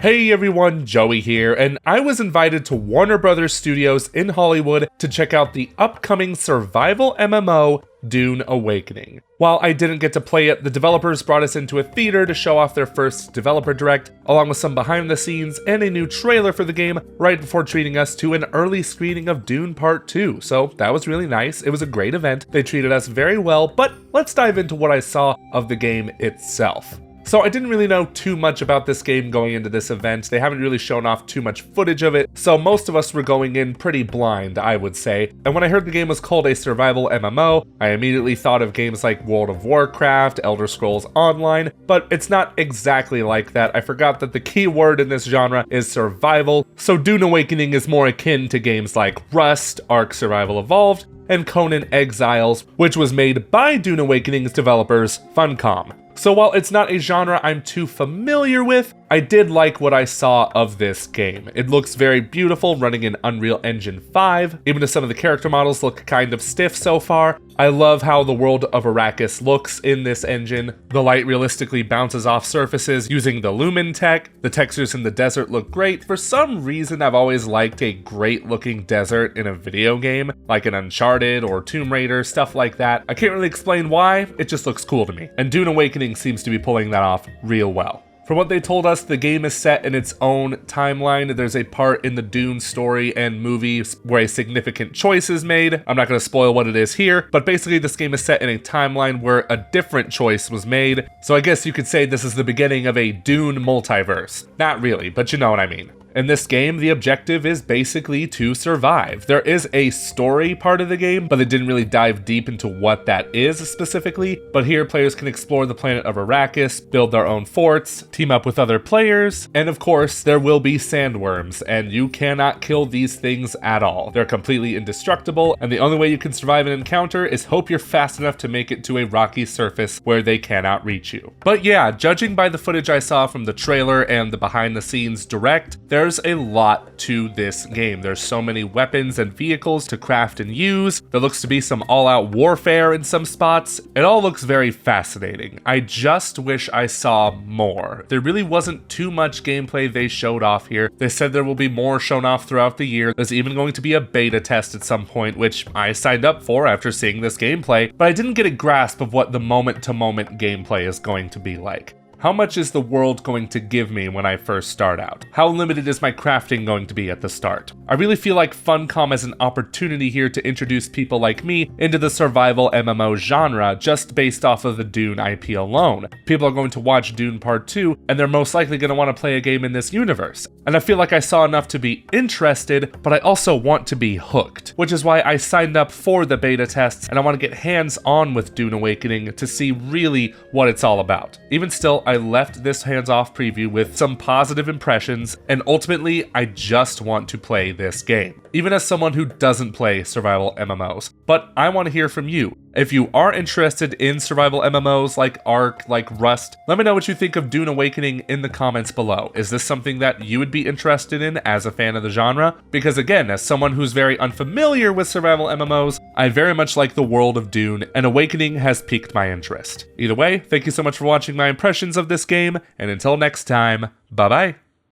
Hey everyone, Joey here, and I was invited to Warner Brothers Studios in Hollywood to check out the upcoming survival MMO Dune Awakening. While I didn't get to play it, the developers brought us into a theater to show off their first developer direct, along with some behind the scenes and a new trailer for the game right before treating us to an early screening of Dune Part 2, so that was really nice. It was a great event, they treated us very well, but let's dive into what I saw of the game itself. So I didn't really know too much about this game going into this event. They haven't really shown off too much footage of it, so most of us were going in pretty blind, I would say. And when I heard the game was called a survival MMO, I immediately thought of games like World of Warcraft, Elder Scrolls Online, but it's not exactly like that. I forgot that the key word in this genre is survival, so Dune Awakening is more akin to games like Rust, Ark Survival Evolved, and Conan Exiles, which was made by Dune Awakening's developers, Funcom. So while it's not a genre I'm too familiar with, I did like what I saw of this game. It looks very beautiful running in Unreal Engine 5, even if some of the character models look kind of stiff so far. I love how the world of Arrakis looks in this engine. The light realistically bounces off surfaces using the Lumen tech. The textures in the desert look great. For some reason, I've always liked a great looking desert in a video game, like an Uncharted or Tomb Raider, stuff like that. I can't really explain why, it just looks cool to me. And Dune Awakening seems to be pulling that off real well. From what they told us, the game is set in its own timeline. There's a part in the Dune story and movie where a significant choice is made. I'm not going to spoil what it is here, but basically this game is set in a timeline where a different choice was made. So I guess you could say this is the beginning of a Dune multiverse. Not really, but you know what I mean. In this game, the objective is basically to survive. There is a story part of the game, but they didn't really dive deep into what that is specifically. But here, players can explore the planet of Arrakis, build their own forts, team up with other players, and of course, there will be sandworms, and you cannot kill these things at all. They're completely indestructible, and the only way you can survive an encounter is hope you're fast enough to make it to a rocky surface where they cannot reach you. But yeah, judging by the footage I saw from the trailer and the behind the scenes direct, there's a lot to this game. There's so many weapons and vehicles to craft and use. There looks to be some all-out warfare in some spots. It all looks very fascinating. I just wish I saw more. There really wasn't too much gameplay they showed off here. They said there will be more shown off throughout the year. There's even going to be a beta test at some point, which I signed up for after seeing this gameplay, but I didn't get a grasp of what the moment-to-moment gameplay is going to be like. How much is the world going to give me when I first start out? How limited is my crafting going to be at the start? I really feel like Funcom has an opportunity here to introduce people like me into the survival MMO genre just based off of the Dune IP alone. People are going to watch Dune Part 2 and they're most likely going to want to play a game in this universe. And I feel like I saw enough to be interested, but I also want to be hooked, which is why I signed up for the beta tests and I want to get hands-on with Dune Awakening to see really what it's all about. Even still, I left this hands-off preview with some positive impressions, and ultimately, I just want to play this game, even as someone who doesn't play survival MMOs. But I want to hear from you. If you are interested in survival MMOs like Ark, like Rust, let me know what you think of Dune Awakening in the comments below. Is this something that you would be interested in as a fan of the genre? Because again, as someone who's very unfamiliar with survival MMOs, I very much like the world of Dune, and Awakening has piqued my interest. Either way, thank you so much for watching my impressions of this game, and until next time, bye bye.